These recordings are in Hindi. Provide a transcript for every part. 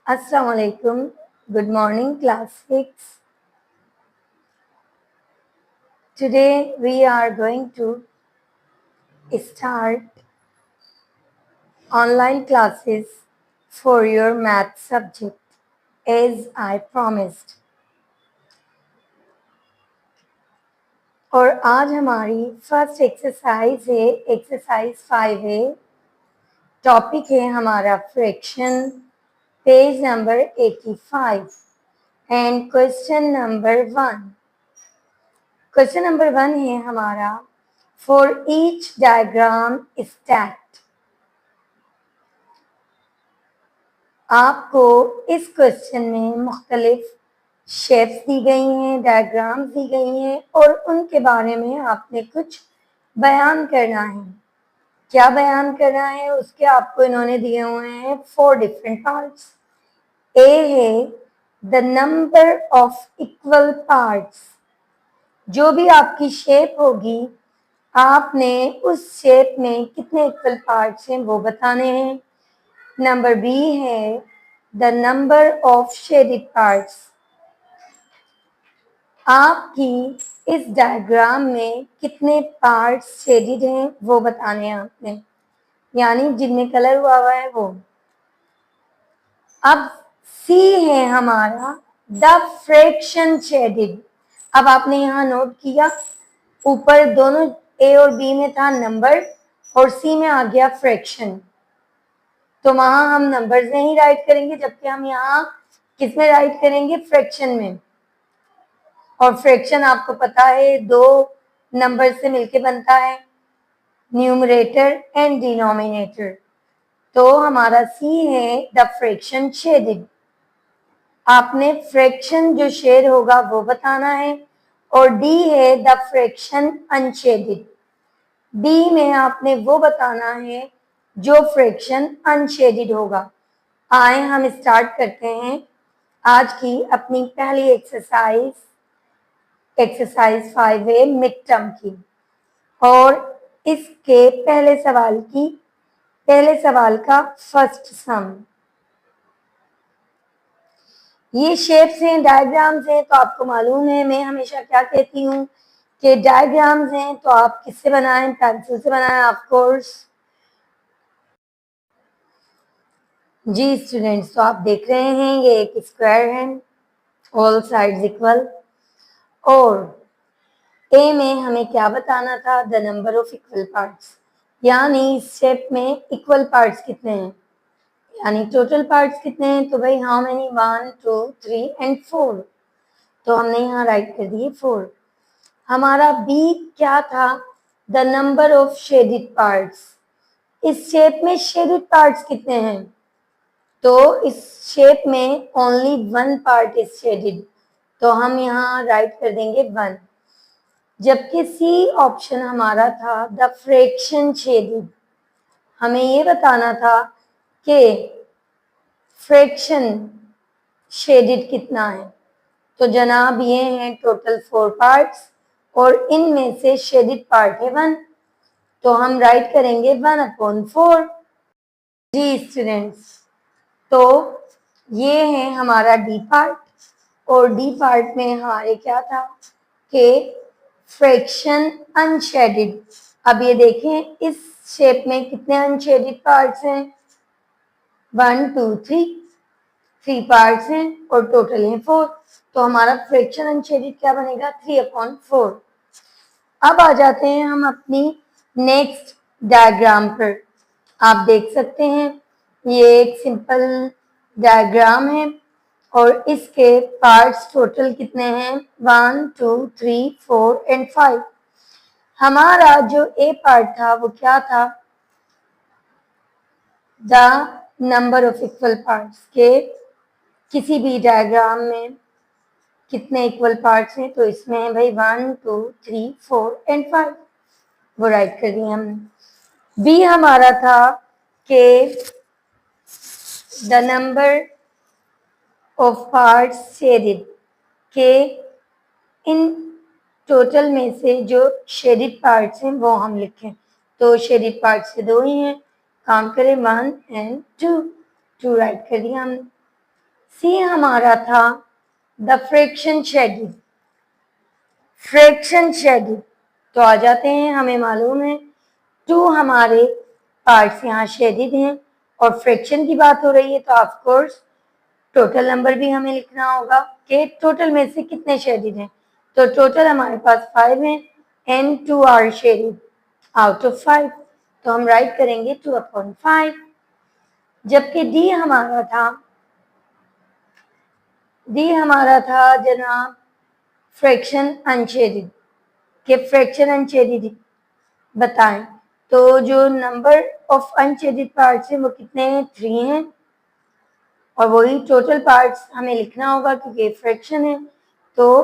Assalamu alaikum. Good morning, class 6. Today we are going to start online classes for your math subject as I promised. और आज हमारी फर्स्ट एक्सरसाइज है एक्सरसाइज 5 है। टॉपिक है हमारा fraction, page number 85 and question number 1। Question number 1 है हमारा, फॉर ईच डायग्राम स्टैक्ड। आपको इस क्वेश्चन में मुख्तलिफ शेप्स दी गई हैं, डायग्राम्स दी गई हैं और उनके बारे में आपने कुछ बयान करना है। क्या बयान करना है उसके आपको इन्होंने दिए हुए हैं 4 डिफरेंट पार्ट्स। ए है the number of equal parts. जो भी आपकी शेप होगी आपने उस शेप में कितने इक्वल पार्ट्स हैं वो बताने हैं। नंबर बी है the number of shaded parts. आपकी इस डायग्राम में कितने पार्ट्स शेडेड हैं वो बताने हैं आपने, यानी जिनमें कलर हुआ है वो। अब सी है हमारा द फ्रैक्शन शेडेड। अब आपने यहाँ नोट किया ऊपर दोनों ए और बी में था नंबर और सी में आ गया फ्रैक्शन, तो वहां हम नंबर्स में ही राइट करेंगे, जबकि हम यहाँ किस में राइट करेंगे, फ्रैक्शन में। और फ्रैक्शन आपको पता है 2 नंबर से मिलके बनता है, न्यूमरेटर एंड डिनोमिनेटर। तो हमारा सी है द फ्रैक्शन शेडेड। आपने फ्रैक्शन जो शेड होगा वो बताना है। और डी है द फ्रैक्शन अनशेडेड। डी में आपने वो बताना है जो फ्रैक्शन अनशेडेड होगा। आए हम स्टार्ट करते हैं आज की अपनी पहली एक्सरसाइज 5 है मिड टर्म की। और इसके पहले सवाल का फर्स्ट सम। ये शेप्स हैं, डायग्राम्स हैं, तो आपको मालूम है मैं हमेशा क्या कहती हूँ कि डायग्राम्स हैं तो आप किससे बनाएं, पेंसिल से बनाएं ऑफ कोर्स। जी स्टूडेंट्स, तो आप देख रहे हैं ये एक स्क्वायर है, ऑल साइड्स इक्वल। और ए में हमें क्या बताना था, the number of equal parts, यानी इस शेप में इक्वल पार्ट्स कितने हैं, यानी टोटल पार्ट्स कितने हैं। तो भाई हाउ मेनी, 1 2 3 एंड 4। तो हमने यहाँ राइट कर दिए 4। हमारा बी क्या था, the number of shaded parts. इस शेप में शेडेड पार्ट्स कितने हैं, तो इस शेप में ओनली 1 पार्ट इज शेडेड, तो हम यहाँ राइट कर देंगे 1। जबकि सी ऑप्शन हमारा था द फ्रैक्शन शेडेड। हमें ये बताना था कि फ्रैक्शन शेडेड कितना है। तो जनाब ये हैं टोटल 4 पार्ट्स और इनमें से शेडेड पार्ट है 1, तो हम राइट करेंगे 1/4। जी स्टूडेंट्स, तो ये है हमारा डी पार्ट। और डी पार्ट में हमारे क्या था कि फ्रैक्शन अनशेडेड। अब ये देखें इस शेप में कितने अनशेडेड पार्ट्स हैं, 1 2 3 पार्ट्स हैं और टोटल है 4। तो हमारा फ्रैक्शन अनशेडेड क्या बनेगा, 3/4। अब आ जाते हैं हम अपनी नेक्स्ट डायग्राम पर। आप देख सकते हैं ये एक सिंपल डायग्राम है और इसके पार्ट्स टोटल कितने हैं, 1 2 3 4 एंड 5। हमारा जो ए पार्ट था वो क्या था, the number of equal parts के किसी भी डायग्राम में कितने इक्वल पार्ट्स हैं, तो इसमें है भाई 1 2 3 4 एंड 5, वो राइट कर दिया हमने। बी हमारा था कि the number of parts shaded, के इन टोटल में से जो शेडेड पार्ट्स हैं वो हम लिखें। तो शेडेड पार्ट्स से 2 ही हैं, काम करें 1 एंड 2 राइट कर दिया हमने। सी हमारा था the fraction shaded. Fraction shaded तो आ जाते हैं, हमें मालूम है 2 हमारे पार्ट्स यहाँ शेडिड हैं और फ्रैक्शन की बात हो रही है तो ऑफ कोर्स टोटल नंबर भी हमें लिखना होगा कि टोटल में से कितने शेडिड हैं। तो टोटल हमारे पास 5 हैं and 2 are shaded out of 5, तो हम राइट करेंगे 2/5। जबकि डी हमारा था जनाब फ्रैक्शन अनशेडिड के फ्रैक्शन अनशेडिड बताएं, तो जो नंबर ऑफ अनशेडिड पार्ट्स हैं वो कितने हैं, 3 हैं और वही टोटल पार्ट्स हमें लिखना होगा क्योंकि फ्रैक्शन है, तो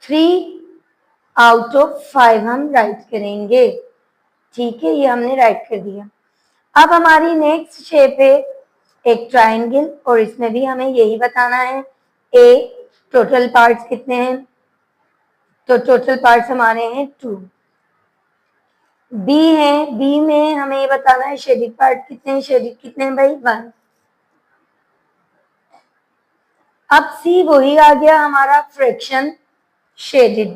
3 आउट ऑफ 5 हम राइट करेंगे। ठीक है, ये हमने राइट कर दिया। अब हमारी नेक्स्ट शेप है एक ट्रायंगल और इसमें भी हमें यही बताना है ए टोटल पार्ट्स कितने हैं, तो टोटल पार्ट्स हमारे हैं 2। बी है, बी में हमें ये बताना है शेडिड पार्ट कितने हैं, शेडिड कितने हैं भाई 1। अब सी वही आ गया हमारा फ्रैक्शन शेडिड।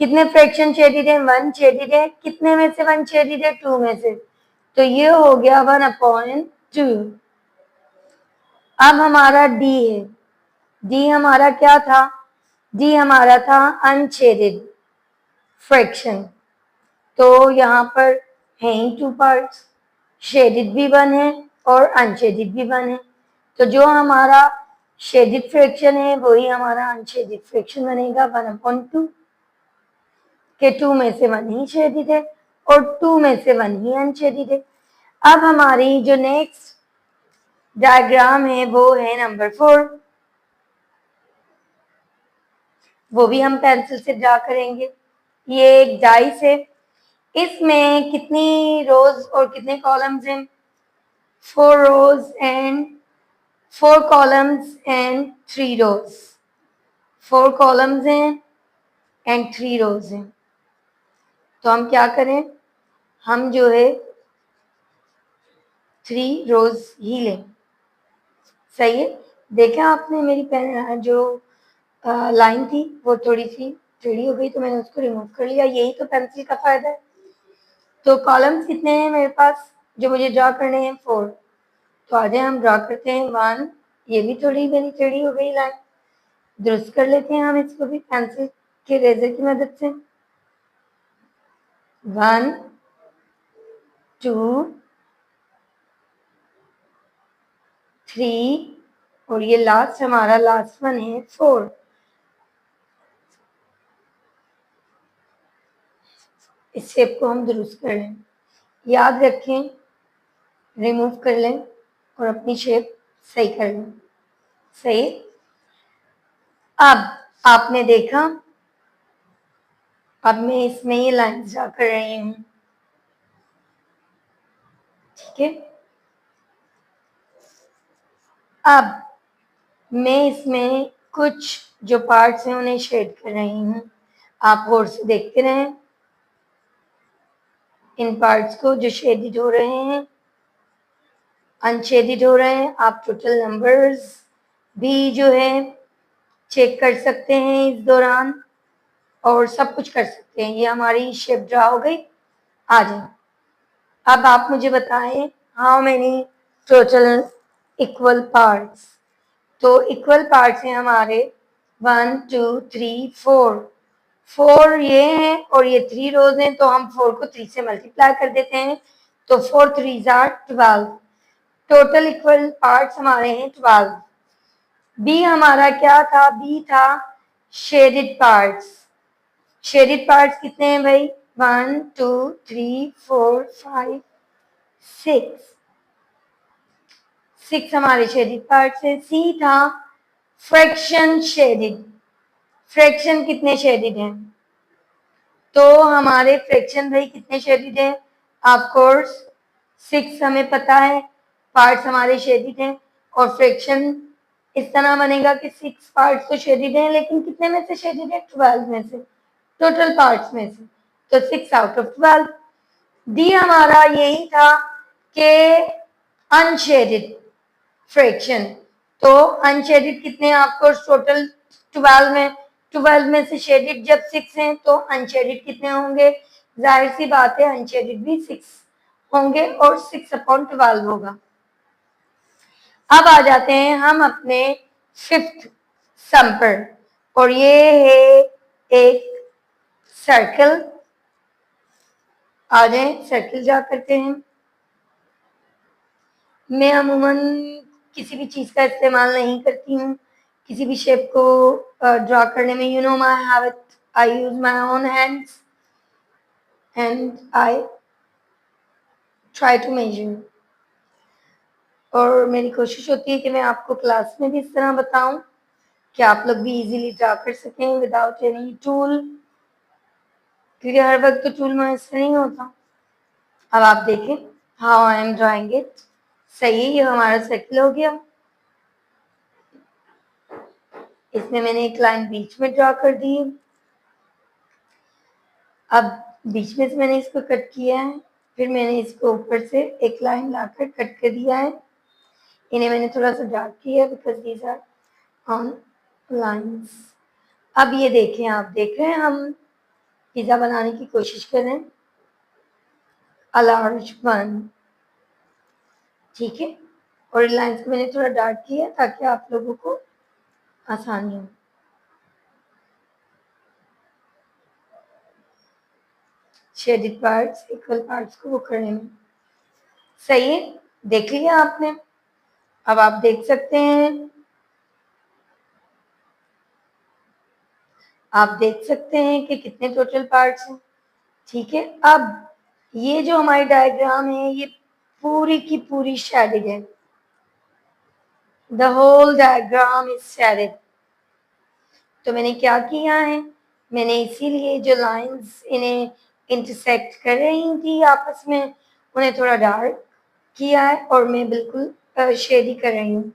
कितने फ्रैक्शन शेडिड है, 1 शेडिड है, कितने में से 1 शेडिड है, 2 में से, तो ये हो गया 1/2। अब हमारा डी है, डी हमारा क्या था, डी हमारा था अनशेडिड फ्रैक्शन, तो यहाँ पर है ही 2 पार्ट्स, शेडिड भी 1 है और अनशेडिड भी 1 है, तो जो हमारा शेडिड फ्रैक्शन है वही हमारा अनशेडिड फ्रैक्शन बनेगा 1/2 के 2 में से 1 ही शेडिड है और 2 में से 1 ही अनशेडिड है। अब हमारी जो नेक्स्ट डायग्राम है वो है नंबर 4, वो भी हम पेंसिल से ड्रा करेंगे। ये एक डाइस है, इसमें कितनी रोज और कितने कॉलम्स हैं, 4 rows and 4 columns and 3 rows, 4 columns हैं एंड 3 रोज हैं, तो हम क्या करें, हम जो है 3 रोज ही लें। सही है, देखा आपने मेरी पेन जो लाइन थी वो थोड़ी सी टेढ़ी हो गई तो मैंने उसको रिमूव कर लिया, यही तो पेंसिल का फायदा है। तो कॉलम्स कितने हैं मेरे पास जो मुझे ड्रा करने हैं, 4, तो आज हम ड्रा करते हैं 1, ये भी थोड़ी मेरी टेढ़ी हो गई लाइन, दुरुस्त कर लेते हैं हम इसको भी पेंसिल के रेजर की मदद से। 1 2 3 और ये लास्ट हमारा लास्ट वन है 4। इस शेप को हम दुरुस्त कर लें, याद रखें, रिमूव कर लें और अपनी शेप सही कर लें। सही, अब आपने देखा, अब मैं इसमें ये लाइन ड्रा कर रही हूँ। ठीक है, अब मैं इसमें कुछ जो पार्ट्स हैं उन्हें शेड कर रही हूँ, आप गौर से देखते रहें इन पार्ट्स को जो शेडिड हो रहे हैं, अनशेडिड हो रहे हैं। आप टोटल नंबर्स भी जो है चेक कर सकते हैं इस दौरान और सब कुछ कर सकते हैं। ये हमारी शेप ड्रा हो गई। आ जाए, अब आप मुझे बताएं how many total equal parts, तो इक्वल पार्ट्स हैं हमारे 1 2 3 4, 4 ये हैं और ये 3 रोज हैं, तो हम 4 को 3 से मल्टीप्लाई कर देते हैं, तो 4 3s are 12। Total equal parts हमारे हैं 12। बी हमारा क्या था, बी था शेडिड पार्ट्स। शेडिड पार्ट्स कितने हैं भाई, 1 2 3 4 5 6 हमारे शेडिड पार्ट्स हैं। सी था फ्रैक्शन शेडिड। फ्रैक्शन कितने शेडिड हैं, तो हमारे फ्रैक्शन भाई कितने शेडिड हैं, ऑफ कोर्स 6 हमें पता है, पार्ट्स हमारे शेडिड हैं और फ्रैक्शन इस तरह बनेगा कि 6 पार्ट्स तो शेडिड हैं, लेकिन कितने में से शेडिड है, 12 में से, टोटल पार्ट्स में से, तो 6 आउट ऑफ 12। डी हमारा यही था कि अनशेडिड फ्रैक्शन, तो अनशेडेड कितने हैं आपको टोटल 12 में से शेडेड जब 6 हैं तो अनशेडेड कितने होंगे? जाहिर सी बात है अनशेडेड भी 6 होंगे और 6/12 होगा। अब आ जाते हैं हम अपने 5th सम पर, और ये है एक सर्कल। आ जाए सर्कल ड्रा करते हैं। मैं अमूमन किसी भी चीज का इस्तेमाल नहीं करती हूँ किसी भी शेप को ड्रा करने में। You know my habit, I use my own hands and I try to measure. और मेरी कोशिश होती है कि मैं आपको क्लास में भी इस तरह बताऊं कि आप लोग भी इजीली ड्रा कर सकें विदाउट एनी टूल, क्योंकि हर वक्त तो टूल मैसर नहीं होता। अब आप देखें how I am drawing it. सही है, ये हमारा सर्कल हो गया। इसमें मैंने एक लाइन बीच में ड्रा कर दी। अब बीच में से मैंने इसको कट किया है, फिर मैंने इसको ऊपर से एक लाइन लाकर कट कर दिया है। इन्हें मैंने थोड़ा सा डार्क किया because these are on lines. अब ये देखें, आप देख रहे हैं हम पिज्जा बनाने की कोशिश कर रहे हैं, अ लार्ज वन, ठीक है। और लाइंस को मैंने थोड़ा डार्क किया ताकि आप लोगों को आसानी हो। शेडेड पार्ट्स इक्वल पार्ट्स को वो करने में। सही है, देख लिया आपने। अब आप देख सकते हैं, आप देख सकते हैं कि कितने टोटल पार्ट्स हैं, ठीक है। अब ये जो हमारी डायग्राम है ये पूरी की पूरी शेडेड है। The whole diagram is shaded. तो मैंने क्या किया है, मैंने इसीलिए जो लाइंस इन्हें इंटरसेक्ट कर रही थी आपस में उन्हें थोड़ा डार्क किया है, और मैं बिल्कुल शेडी कर रही हूँ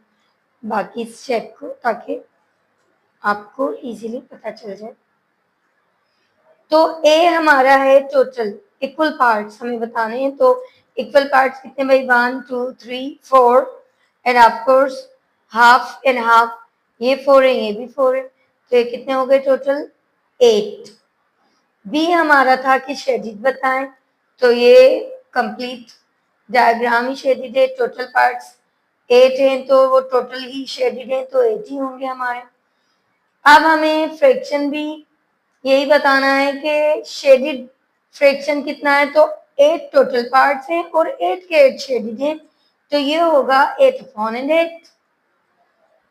बाकी इस शेप को, ताकि आपको इजीली पता चल जाए। तो ए हमारा है टोटल इक्वल पार्ट्स हमें बताने हैं। तो इक्वल पार्ट्स कितने भाई? 1 2 3 4 end of course half and half, ये 4 है ये भी 4 है, तो ये कितने हो गए टोटल? 8। बी हमारा था कि शेडिड बताएं, तो ये कंप्लीट डायग्राम ही शेडिड है। टोटल पार्ट्स 8 हैं तो वो टोटल ही शेडिड है, तो 8 ही होंगे हमारे। अब हमें फ्रैक्शन भी यही बताना है कि शेडिड फ्रैक्शन कितना है, तो 8 टोटल पार्ट्स हैं और 8 के 8 शेडिड हैं, तो ये होगा 8/8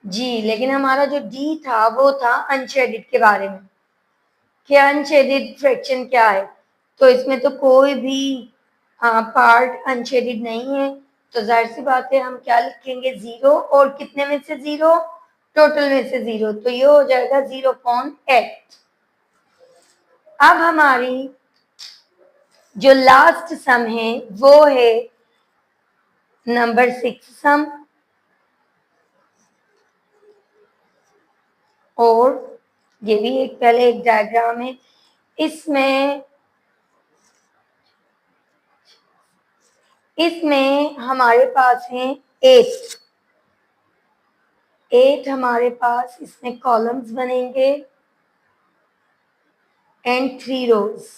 जी। लेकिन हमारा जो डी था वो था अनशेडिड के बारे में कि अनशेडिड फ्रैक्शन क्या है। तो इसमें तो कोई भी पार्ट अनशेडिड नहीं है, तो जाहिर सी बात है हम क्या लिखेंगे? 0। और कितने में से 0? टोटल में से 0, तो ये हो जाएगा 0/8। अब हमारी जो लास्ट सम है वो है नंबर 6 सम, और ये भी एक पहले एक डायग्राम है। इसमें हमारे पास है 8 हमारे पास इसमें कॉलम्स बनेंगे and 3 rows.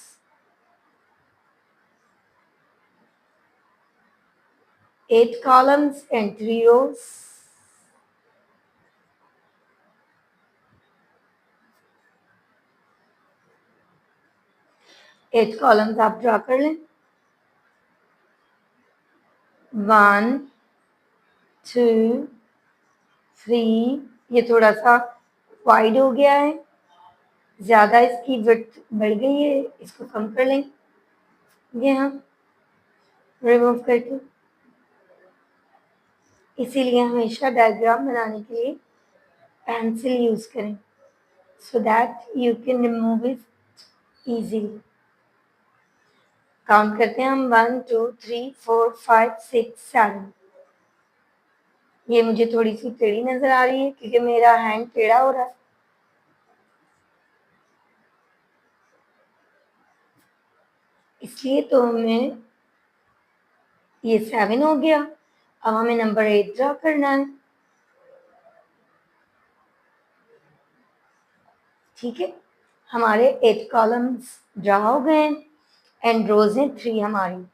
8 columns and 3 rows. Eight columns आप ड्रा कर लें। 1 2 3, ये थोड़ा सा वाइड हो गया है, ज्यादा इसकी विड्थ बढ़ गई है, इसको कम कर लें ये हम रिमूव करके। इसीलिए हमेशा डायग्राम बनाने के लिए पेंसिल यूज करें so that you can remove it easily. Count करते हैं हम 1 2 3 4 5 6 7। ये मुझे थोड़ी सी टेढ़ी नजर आ रही है क्योंकि मेरा हैंड टेढ़ा हो रहा है, इसलिए तो हमें ये 7 हो गया। अब हमें नंबर 8 ड्रा करना है। ठीक है, हमारे 8 कॉलम्स ड्रा हो गए एंड रोज हैं 3 हमारी।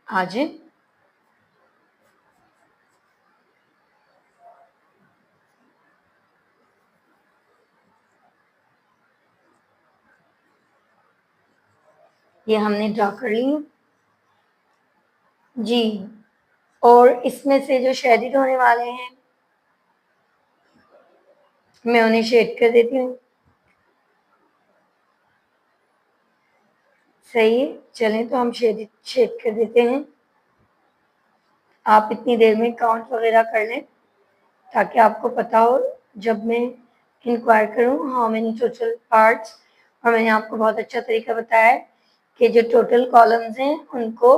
आज ये हमने ड्रा कर ली जी। और इसमें से जो शेडिड होने वाले हैं मैं उन्हें शेड कर देती हूँ। सही है, चलें तो हम शेड कर देते हैं। आप इतनी देर में काउंट वगैरह कर लें ताकि आपको पता हो जब मैं इंक्वायर करूँ हाउ मेनी टोटल पार्ट्स। और मैंने आपको बहुत अच्छा तरीका बताया है कि जो टोटल कॉलम्स हैं उनको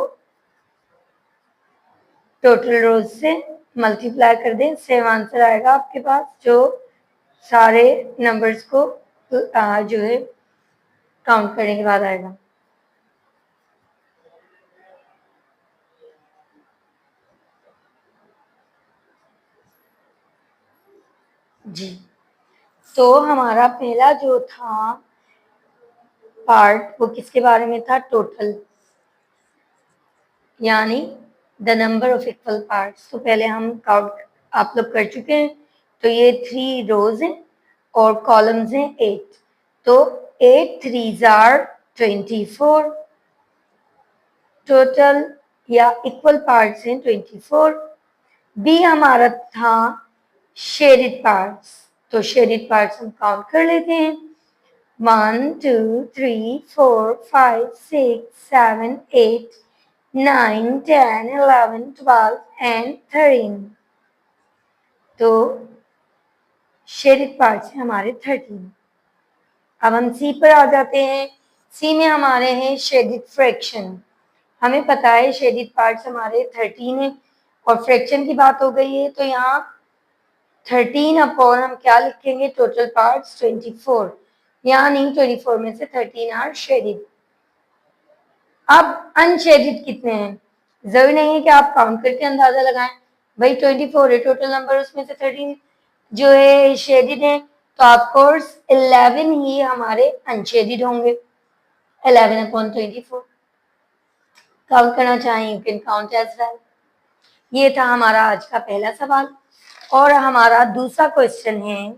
टोटल रोज से मल्टीप्लाई कर दें, सेम आंसर आएगा आपके पास जो सारे नंबर्स को जो है काउंट करने के बाद आएगा। जी, तो हमारा पहला जो था पार्ट वो किसके बारे में था? टोटल, यानी the number of equal parts. तो पहले हम काउंट आप लोग कर चुके हैं, तो ये 3 रोज हैं और कॉलम्स हैं 8। तो 8 3s आर 24 टोटल या इक्वल पार्ट्स हैं 24। बी हमारा था शेडेड पार्ट्स, तो शेडेड पार्ट्स हम काउंट कर लेते हैं 1 2 3 4 5 6 7 8 9 10 11 12 एंड 13। तो शेडेड पार्ट्स हैं हमारे 13। अब हम सी पर आ जाते हैं। सी में हमारे हैं शेडेड फ्रैक्शन। हमें पता है शेडेड पार्ट्स हमारे 13 हैं और फ्रैक्शन की बात हो गई है तो यहाँ 13 अपॉन हम क्या लिखेंगे? टोटल पार्ट्स 24, यानी 24 में से 13 आर शेडेड। अब अनशेडेड कितने हैं? जरूरी नहीं है कि आप काउंट करके अंदाजा लगाएं, भाई 24 है टोटल नंबर, उसमें से 13 जो है शेडेड है, तो ऑफकोर्स 11 ही हमारे अनशेडेड होंगे। 11 अपॉन 24 काउंट करना चाहें, you can count as well. ये था हमारा आज का पहला सवाल। और हमारा दूसरा क्वेश्चन है